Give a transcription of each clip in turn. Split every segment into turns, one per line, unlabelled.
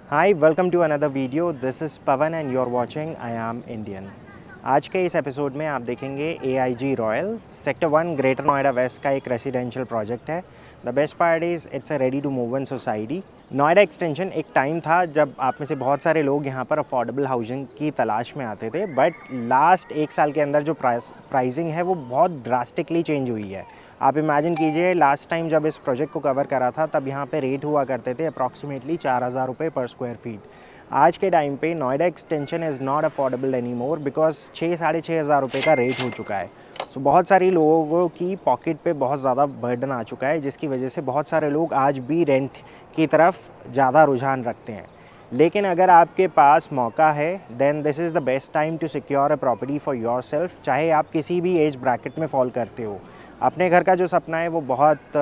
Hi, welcome to another video. This is Pavan and you're watching I Am Indian. आज के इस episode में आप देखेंगे AIG royal sector 1 greater Noida west का एक रेजिडेंशियल प्रोजेक्ट है. The best part is it's a ready to move in society. Noida extension एक टाइम था जब आप में से बहुत सारे लोग यहाँ पर अफोर्डेबल हाउसिंग की तलाश में आते थे, बट लास्ट एक साल के अंदर जो प्राइसिंग है वो बहुत ड्रास्टिकली चेंज हुई है. आप इमेजिन कीजिए, लास्ट टाइम जब इस प्रोजेक्ट को कवर करा था तब यहाँ पे रेट हुआ करते थे अप्रॉक्सीमेटली 4,000 रुपये पर स्क्वायर फीट. आज के टाइम पे Noida extension is not affordable any more because 6,500 रुपये का रेट हो चुका है. सो बहुत सारी लोगों की पॉकेट पे बहुत ज़्यादा बर्डन आ चुका है, जिसकी वजह से बहुत सारे लोग आज भी रेंट की तरफ ज़्यादा रुझान रखते हैं. लेकिन अगर आपके पास मौका है then this is the best time to secure a property for yourself. चाहे आप किसी भी एज ब्रैकेट में फॉल करते हो, अपने घर का जो सपना है वो बहुत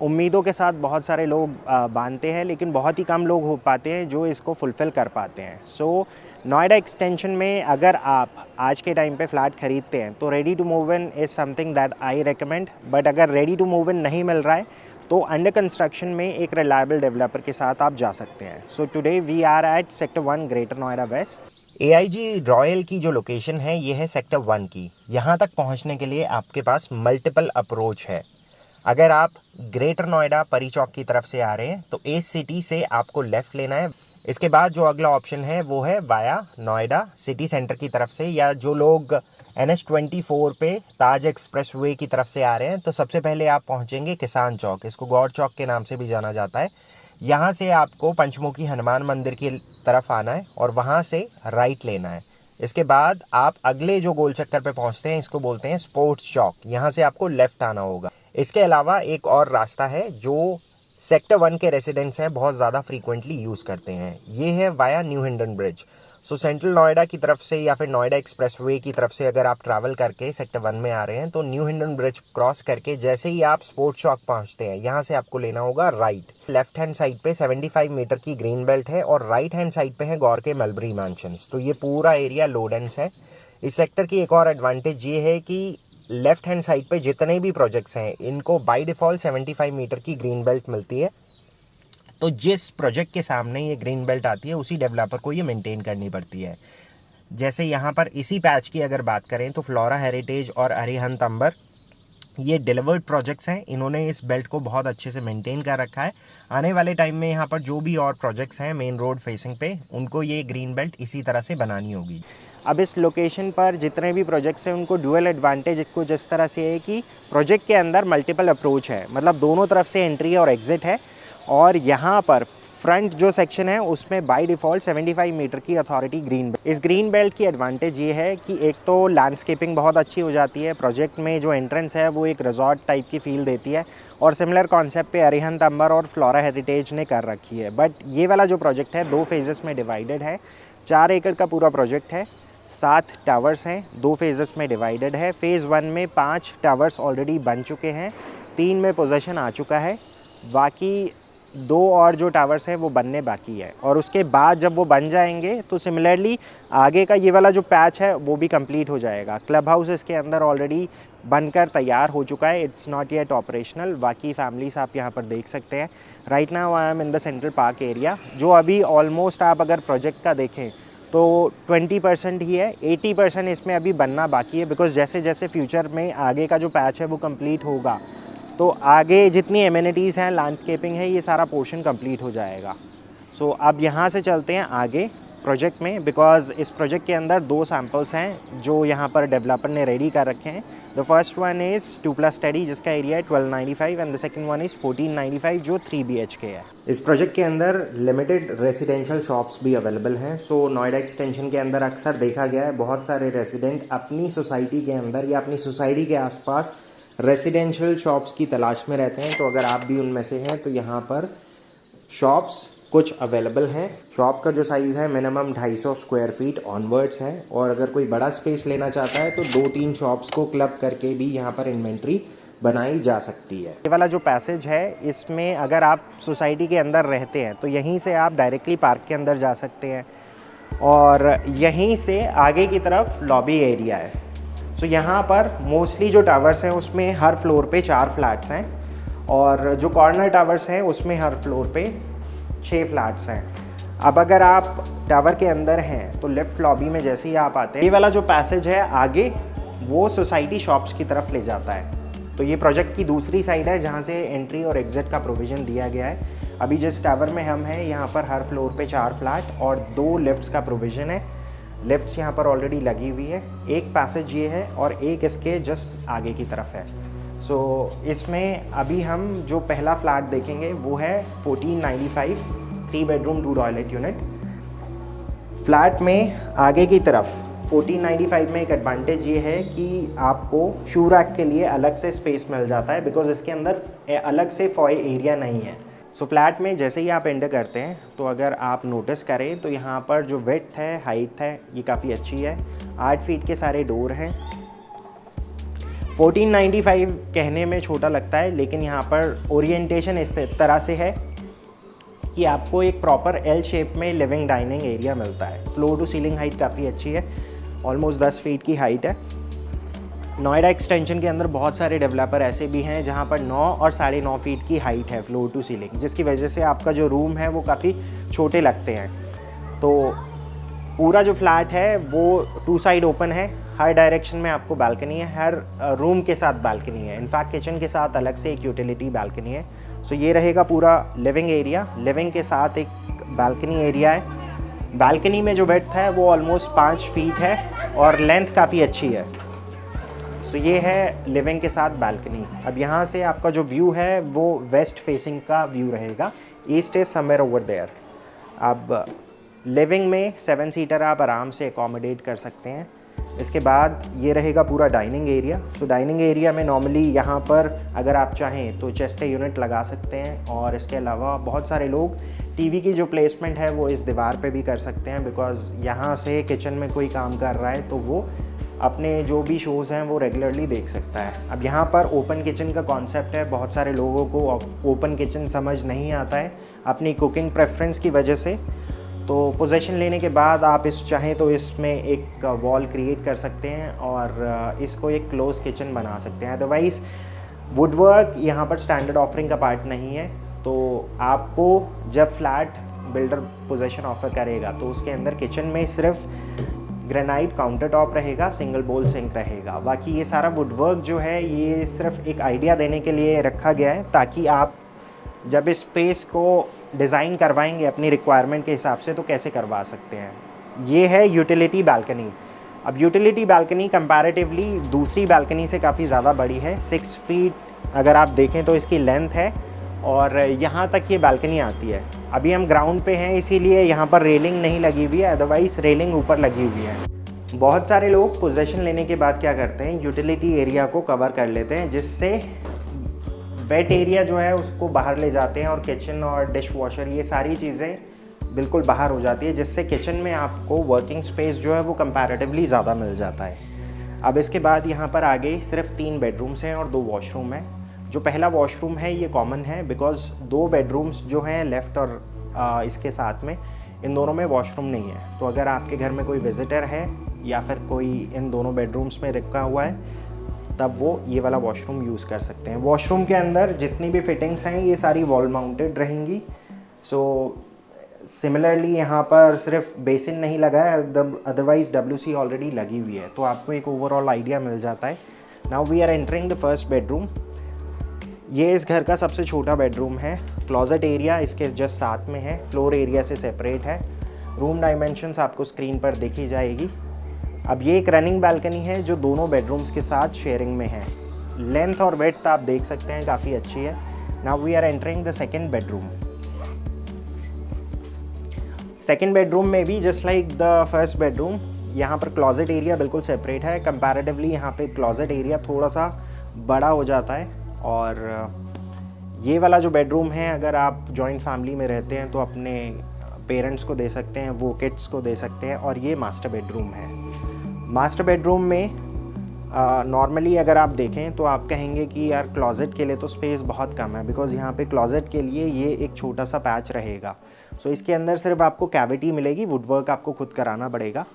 उम्मीदों के साथ बहुत सारे लोग बांधते हैं, लेकिन बहुत ही कम लोग हो पाते हैं जो इसको फुलफ़िल कर पाते हैं. सो नोएडा एक्सटेंशन में अगर आप आज के टाइम पे फ्लैट ख़रीदते हैं तो ready to move in is something that I recommend. But अगर रेडी टू मूव इन नहीं मिल रहा है तो अंडर कंस्ट्रक्शन में एक रिलायबल डेवलपर के साथ आप जा सकते हैं. So today we are at sector 1 greater Noida west. AIG royal की जो लोकेशन है ये है सेक्टर 1 की. यहाँ तक पहुँचने के लिए आपके पास मल्टीपल अप्रोच है. अगर आप ग्रेटर नोएडा परी चौक की तरफ से आ रहे हैं तो एस सिटी से आपको लेफ़्ट लेना है. इसके बाद जो अगला ऑप्शन है वो है वाया नोएडा सिटी सेंटर की तरफ से, या जो लोग NH24 पे ताज एक्सप्रेस वे की तरफ से आ रहे हैं तो सबसे पहले आप पहुंचेंगे किसान चौक. इसको गौड़ चौक के नाम से भी जाना जाता है. यहाँ से आपको पंचमुखी हनुमान मंदिर की तरफ आना है और वहाँ से राइट लेना है. इसके बाद आप अगले जो गोल चक्कर पे पहुँचते हैं इसको बोलते हैं स्पोर्ट्स चौक. यहाँ से आपको लेफ़्ट आना होगा. इसके अलावा एक और रास्ता है जो सेक्टर 1 के रेसिडेंट्स हैं बहुत ज़्यादा फ्रीक्वेंटली यूज़ करते हैं. ये है वाया न्यू हिंडन ब्रिज. सो सेंट्रल नोएडा की तरफ से या फिर नोएडा एक्सप्रेस वे की तरफ से अगर आप ट्रैवल करके सेक्टर 1 में आ रहे हैं तो न्यू हिंडन ब्रिज क्रॉस करके जैसे ही आप स्पोर्ट्स चौक पहुंचते हैं यहाँ से आपको लेना होगा राइट. लेफ्ट हैंड साइड पे 75 मीटर की ग्रीन बेल्ट है और राइट हैंड साइड पे है गौर के मलबरी मैंशंस. तो ये पूरा एरिया लो डेंस है. इस सेक्टर की एक और एडवांटेज ये है कि लेफ्ट हैंड साइड पे जितने भी प्रोजेक्ट्स हैं इनको बाय डिफ़ॉल्ट 75 मीटर की ग्रीन बेल्ट मिलती है. तो जिस प्रोजेक्ट के सामने ये ग्रीन बेल्ट आती है उसी डेवलपर को ये मेंटेन करनी पड़ती है. जैसे यहाँ पर इसी पैच की अगर बात करें तो फ्लोरा हेरिटेज और अरिहंत अंबर ये डिलीवर्ड प्रोजेक्ट्स हैं. इन्होंने इस बेल्ट को बहुत अच्छे से मेंटेन कर रखा है. आने वाले टाइम में यहाँ पर जो भी और प्रोजेक्ट्स हैं मेन रोड फेसिंग पे उनको ये ग्रीन बेल्ट इसी तरह से बनानी होगी. अब इस लोकेशन पर जितने भी प्रोजेक्ट्स हैं उनको ड्यूअल एडवांटेज कुछ इस तरह से है कि प्रोजेक्ट के अंदर मल्टीपल अप्रोच है, मतलब दोनों तरफ से एंट्री और एग्जिट है. और यहाँ पर फ्रंट जो सेक्शन है उसमें बाय डिफ़ॉल्ट 75 मीटर की अथॉरिटी ग्रीन बेल्ट. इस ग्रीन बेल्ट की एडवांटेज ये है कि एक तो लैंडस्केपिंग बहुत अच्छी हो जाती है. प्रोजेक्ट में जो एंट्रेंस है वो एक रिजॉर्ट टाइप की फील देती है और सिमिलर कॉन्सेप्ट पे अरिहंत अंबर और फ्लोरा हेरिटेज ने कर रखी है. बट ये वाला जो प्रोजेक्ट है 2 फेजेस में डिवाइडेड है. 4 एकड़ का पूरा प्रोजेक्ट है. 7 टावर्स हैं, 2 फेजेस में डिवाइडेड है. फ़ेज़ 1 में 5 टावर्स ऑलरेडी बन चुके हैं, 3 में पोजेसन आ चुका है, बाकी 2 और जो टावर्स हैं वो बनने बाकी है. और उसके बाद जब वो बन जाएंगे तो सिमिलरली आगे का ये वाला जो पैच है वो भी कंप्लीट हो जाएगा. क्लब हाउस इसके अंदर ऑलरेडी बनकर तैयार हो चुका है. It's not yet operational. बाकी फैमिलीज आप यहाँ पर देख सकते हैं. Right now I am in the central park area, जो अभी ऑलमोस्ट आप अगर प्रोजेक्ट का देखें तो 20% ही है. 80% इसमें अभी बनना बाकी है बिकॉज जैसे जैसे फ्यूचर में आगे का जो पैच है वो कंप्लीट होगा तो आगे जितनी एमिनिटीज़ हैं, लैंडस्केपिंग है, ये सारा पोर्शन कंप्लीट हो जाएगा. सो अब यहाँ से चलते हैं आगे प्रोजेक्ट में बिकॉज इस प्रोजेक्ट के अंदर 2 सैम्पल्स हैं जो यहाँ पर डेवलपर ने रेडी कर रखे हैं. The first one is 2+ study जिसका एरिया है 1295 and the second one is 1495 जो 3 BHK है. इस प्रोजेक्ट के अंदर लिमिटेड रेजिडेंशियल शॉप्स भी अवेलेबल हैं. सो नोएडा एक्सटेंशन के अंदर अक्सर देखा गया है बहुत सारे रेजिडेंट अपनी सोसाइटी के अंदर या अपनी सोसाइटी के आसपास रेजिडेंशियल शॉप्स की तलाश में रहते हैं. तो अगर आप भी उनमें से हैं तो यहाँ पर शॉप्स कुछ अवेलेबल हैं. शॉप का जो साइज़ है मिनिमम 250 स्क्वायर फीट ऑनवर्ड्स है और अगर कोई बड़ा स्पेस लेना चाहता है तो 2-3 शॉप्स को क्लब करके भी यहाँ पर इन्वेंट्री बनाई जा सकती है. ये वाला जो पैसेज है इसमें अगर आप सोसाइटी के अंदर रहते हैं तो यहीं से आप डायरेक्टली पार्क के अंदर जा सकते हैं और यहीं से आगे की तरफ लॉबी एरिया है. सो यहाँ पर मोस्टली जो टावर्स हैं उसमें हर फ्लोर पे 4 फ्लैट्स हैं और जो कॉर्नर टावर्स हैं उसमें हर फ्लोर पे 6 फ्लैट्स हैं। अब अगर आप टावर के अंदर हैं तो लेफ्ट लॉबी में जैसे ही आप आते हैं, ये वाला जो पैसेज है आगे वो सोसाइटी शॉप्स की तरफ ले जाता है। तो ये प्रोजेक्ट की दूसरी साइड है जहाँ से एंट्री और एग्जिट का प्रोविज़न दिया गया है। अभी जिस टावर में हम हैं यहाँ पर हर फ्लोर पे 4 फ्लैट और 2 लिफ्ट्स का प्रोविज़न है। लिफ्ट्स यहाँ पर ऑलरेडी लगी हुई है। एक पैसेज ये है और एक इसके जस्ट आगे की तरफ है। सो इसमें अभी हम जो पहला फ्लैट देखेंगे वो है 1495 3 बेडरूम 2 टॉयलेट यूनिट। फ्लैट में आगे की तरफ 1495 में एक एडवांटेज ये है कि आपको शू रैक के लिए अलग से स्पेस मिल जाता है, बिकॉज इसके अंदर अलग से फॉय एरिया नहीं है। सो फ्लैट में जैसे ही आप एंटर करते हैं तो अगर आप नोटिस करें तो यहाँ पर जो विड्थ है, हाइट है, ये काफ़ी अच्छी है। 8 फीट के सारे डोर हैं। 1495 कहने में छोटा लगता है, लेकिन यहाँ पर ओरिएंटेशन इस तरह से है कि आपको एक प्रॉपर एल शेप में लिविंग डाइनिंग एरिया मिलता है। फ्लोर टू सीलिंग हाइट काफ़ी अच्छी है, ऑलमोस्ट 10 फीट की हाइट है। नोएडा एक्सटेंशन के अंदर बहुत सारे डेवलपर ऐसे भी हैं जहाँ पर 9 और 9.5 फीट की हाइट है फ्लोर टू सीलिंग, जिसकी वजह से आपका जो रूम है वो काफ़ी छोटे लगते हैं। तो पूरा जो फ्लैट है वो 2 साइड ओपन है। हर डायरेक्शन में आपको बालकनी है, हर रूम के साथ बालकनी है। इनफैक्ट किचन के साथ अलग से एक यूटिलिटी बालकनी है। सो ये रहेगा पूरा लिविंग एरिया। लिविंग के साथ एक बालकनी एरिया है। बालकनी में जो विड्थ है वो ऑलमोस्ट 5 फीट है और लेंथ काफ़ी अच्छी है। तो ये है लिविंग के साथ बालकनी। अब यहाँ से आपका जो व्यू है वो वेस्ट फेसिंग का व्यू रहेगा। East is somewhere over there. अब लिविंग में 7 सीटर आप आराम से अकोमोडेट कर सकते हैं। इसके बाद ये रहेगा पूरा डाइनिंग एरिया। तो डाइनिंग एरिया में नॉर्मली यहाँ पर अगर आप चाहें तो चेस्ट यूनिट लगा सकते हैं, और इसके अलावा बहुत सारे लोग टीवी की जो प्लेसमेंट है वो इस दीवार पे भी कर सकते हैं, बिकॉज़ यहाँ से किचन में कोई काम कर रहा है तो वो अपने जो भी शोज़ हैं वो रेगुलरली देख सकता है। अब यहाँ पर ओपन किचन का कॉन्सेप्ट है। बहुत सारे लोगों को ओपन किचन समझ नहीं आता है अपनी कुकिंग प्रेफरेंस की वजह से। तो पोजीशन लेने के बाद आप चाहें तो इसमें एक वॉल क्रिएट कर सकते हैं और इसको एक क्लोज किचन बना सकते हैं। अदरवाइज़ वुडवर्क यहाँ पर स्टैंडर्ड ऑफरिंग का पार्ट नहीं है। तो आपको जब फ्लैट बिल्डर पोजीशन ऑफर करेगा तो उसके अंदर किचन में सिर्फ ग्रेनाइट काउंटर टॉप रहेगा, सिंगल बोल सिंक रहेगा। बाकी ये सारा वुडवर्क जो है ये सिर्फ एक आइडिया देने के लिए रखा गया है, ताकि आप जब इस स्पेस को डिज़ाइन करवाएंगे अपनी रिक्वायरमेंट के हिसाब से तो कैसे करवा सकते हैं। ये है यूटिलिटी बालकनी। अब यूटिलिटी बालकनी कंपैरेटिवली दूसरी बालकनी से काफ़ी ज़्यादा बड़ी है। 6 फीट अगर आप देखें तो इसकी लेंथ है और यहाँ तक ये बालकनी आती है। अभी हम ग्राउंड पे हैं इसीलिए यहाँ पर रेलिंग नहीं लगी हुई है, अदरवाइज़ रेलिंग ऊपर लगी हुई है। बहुत सारे लोग पोजीशन लेने के बाद क्या करते हैं, यूटिलिटी एरिया को कवर कर लेते हैं, जिससे वेट एरिया जो है उसको बाहर ले जाते हैं और किचन और डिश वॉशर ये सारी चीज़ें बिल्कुल बाहर हो जाती है, जिससे किचन में आपको वर्किंग स्पेस जो है वो कंपैरेटिवली ज़्यादा मिल जाता है। अब इसके बाद यहाँ पर आगे सिर्फ 3 बेडरूम्स हैं और 2 वॉशरूम हैं। जो पहला वॉशरूम है ये कॉमन है, बिकॉज़ 2 बेडरूम्स जो हैं लेफ़्ट और इसके साथ में, इन दोनों में वॉशरूम नहीं है। तो अगर आपके घर में कोई विज़िटर है या फिर कोई इन दोनों बेडरूम्स में रुका हुआ है तब वो ये वाला वॉशरूम यूज़ कर सकते हैं। वॉशरूम के अंदर जितनी भी फिटिंग्स हैं ये सारी वॉल माउंटेड रहेंगी। सो सिमिलरली यहाँ पर सिर्फ बेसिन नहीं लगा है, अदरवाइज़ WC ऑलरेडी लगी हुई है, तो आपको एक ओवरऑल आइडिया मिल जाता है। Now we are entering the first bedroom. ये इस घर का सबसे छोटा बेडरूम है। क्लोजेट एरिया इसके जस्ट साथ में है, फ्लोर एरिया से सेपरेट है। रूम डायमेंशंस आपको स्क्रीन पर देखी जाएगी। अब ये एक रनिंग बालकनी है जो दोनों बेडरूम्स के साथ शेयरिंग में है। लेंथ और विड्थ आप देख सकते हैं काफ़ी अच्छी है। Now we are entering the second bedroom. Second bedroom में भी just like the first bedroom यहाँ पर क्लोजेट एरिया बिल्कुल सेपरेट है। कंपैरेटिवली यहाँ पे क्लोजेट एरिया थोड़ा सा बड़ा हो जाता है। और ये वाला जो बेडरूम है अगर आप जॉइंट फैमिली में रहते हैं तो अपने पेरेंट्स को दे सकते हैं, वो किड्स को दे सकते हैं। और ये मास्टर बेडरूम है। मास्टर बेडरूम में नॉर्मली अगर आप देखें तो आप कहेंगे कि यार क्लोजेट के लिए तो स्पेस बहुत कम है, बिकॉज़ यहाँ पे क्लोजेट के लिए ये एक छोटा सा पैच रहेगा। सो इसके अंदर सिर्फ आपको कैविटी मिलेगी, वुडवर्क आपको खुद कराना पड़ेगा।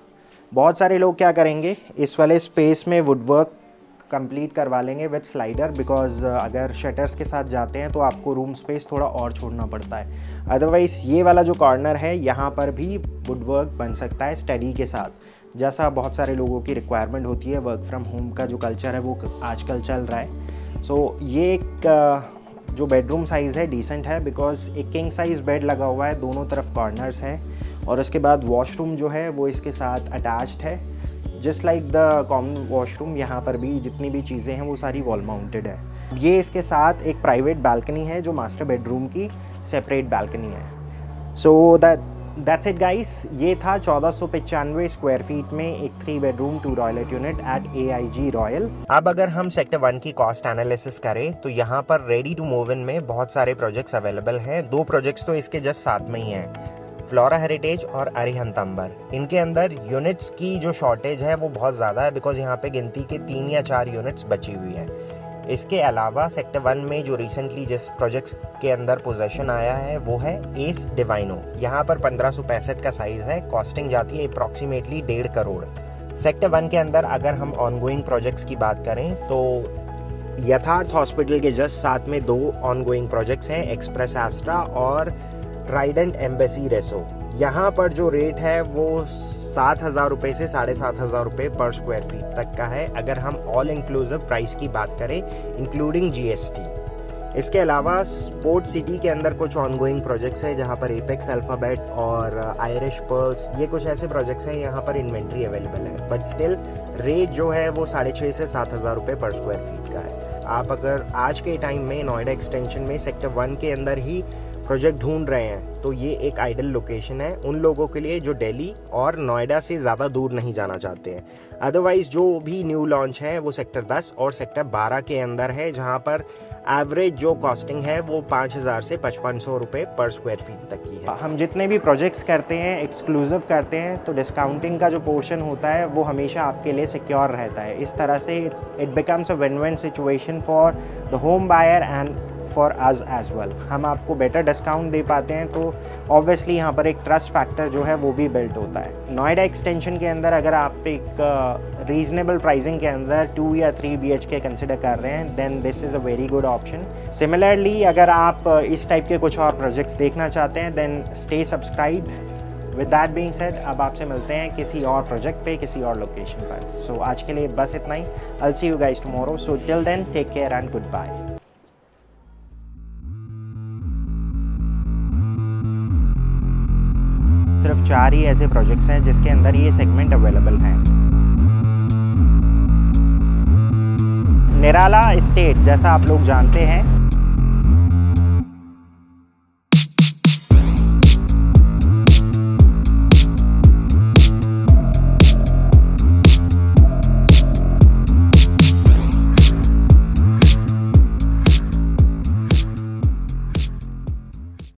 बहुत सारे लोग क्या करेंगे, इस वाले स्पेस में वुडवर्क कंप्लीट करवा लेंगे विद स्लाइडर, बिकॉज अगर शटर्स के साथ जाते हैं तो आपको रूम स्पेस थोड़ा और छोड़ना पड़ता है। अदरवाइज़ ये वाला जो कॉर्नर है यहाँ पर भी वुडवर्क बन सकता है स्टडी के साथ, जैसा बहुत सारे लोगों की रिक्वायरमेंट होती है। वर्क फ्रॉम होम का जो कल्चर है वो आजकल चल रहा है। सो ये एक जो बेडरूम साइज़ है डिसेंट है, बिकॉज एक किंग साइज़ बेड लगा हुआ है, दोनों तरफ कॉर्नर्स है, और उसके बाद वॉशरूम जो है वो इसके साथ अटैच्ड है, just like the common washroom. यहाँ पर भी जितनी भी चीज़ें हैं वो सारी वॉल माउंटेड है। ये इसके साथ एक प्राइवेट बालकनी है जो मास्टर बेडरूम की सेपरेट बालकनी है। So that's it guys. ये था 1495 स्क्वायर फीट में एक 3 bedroom 2 toilet unit at AIG royal. अब अगर हम सेक्टर 1 की कॉस्ट एनालिसिस करें तो यहाँ पर रेडी टू मूव इन में बहुत सारे प्रोजेक्ट्स अवेलेबल हैं। 2 प्रोजेक्ट्स तो इसके जस्ट साथ में ही हैं, फ्लोरा हेरिटेज और अरिहंतंबर। इनके अंदर यूनिट्स की जो शॉर्टेज है वो बहुत ज़्यादा है, बिकॉज यहाँ पे गिनती के 3 या 4 यूनिट्स बची हुई है। इसके अलावा सेक्टर 1 में जो रिसेंटली जिस प्रोजेक्ट्स के अंदर पोजेशन आया है वो है एस डिवाइनो। यहाँ पर 1565 का साइज़ है, कॉस्टिंग जाती है अप्रॉक्सीमेटली 1.5 करोड़। सेक्टर 1 के अंदर अगर हम ऑनगोइंग प्रोजेक्ट्स की बात करें तो यथार्थ हॉस्पिटल के जस्ट साथ में 2 ऑनगोइंग प्रोजेक्ट्स हैं, एक्सप्रेस एस्ट्रा और ट्राइडेंट एम्बेसी रेसो। यहाँ पर जो रेट है वो 7,000 रुपये से 7,500 रुपये पर स्क्वायर फीट तक का है, अगर हम ऑल इंक्लूसिव प्राइस की बात करें इंक्लूडिंग GST। इसके अलावा स्पोर्ट सिटी के अंदर कुछ ऑनगोइंग प्रोजेक्ट्स हैं जहाँ पर एपेक्स अल्फ़ाबेट और आयरिश पर्ल्स, ये कुछ ऐसे प्रोजेक्ट्स हैं यहाँ पर इन्वेंट्री अवेलेबल है, बट स्टिल रेट जो है वो 6,500 से 7,000 रुपये पर स्क्वायर फीट का है। आप अगर आज के टाइम में नोएडा एक्सटेंशन में सेक्टर 1 के अंदर ही प्रोजेक्ट ढूंढ रहे हैं तो ये एक आइडियल लोकेशन है उन लोगों के लिए जो दिल्ली और नोएडा से ज़्यादा दूर नहीं जाना चाहते हैं। अदरवाइज़ जो भी न्यू लॉन्च है वो सेक्टर 10 और सेक्टर 12 के अंदर है, जहां पर एवरेज जो कॉस्टिंग है वो 5,000 से 5,500 रुपये पर स्क्वायर फीट तक की है। हम जितने भी प्रोजेक्ट्स करते हैं एक्सक्लूसिव करते हैं तो डिस्काउंटिंग का जो पोर्शन होता है वो हमेशा आपके लिए सिक्योर रहता है। इस तरह से it becomes a win-win situation for the home buyer and for us as well. हम आपको बेटर डिस्काउंट दे पाते हैं तो ऑब्वियसली यहाँ पर एक ट्रस्ट फैक्टर जो है वो भी बिल्ट होता है। नोएडा एक्सटेंशन के अंदर अगर आप एक रीजनेबल प्राइसिंग के अंदर 2 या 3 BHK कंसिडर कर रहे हैं then this is a very good option. Similarly अगर आप इस टाइप के कुछ और प्रोजेक्ट्स देखना चाहते हैं then stay subscribe. With that being said अब आपसे मिलते हैं किसी और प्रोजेक्ट पे किसी और लोकेशन पर। सो आज के लिए बस इतना ही। I will see you guys tomorrow. So till then take care and good bye. सिर्फ 4 ही ऐसे प्रोजेक्ट्स हैं जिसके अंदर ये सेगमेंट अवेलेबल हैं। निराला एस्टेट, जैसा आप लोग जानते हैं,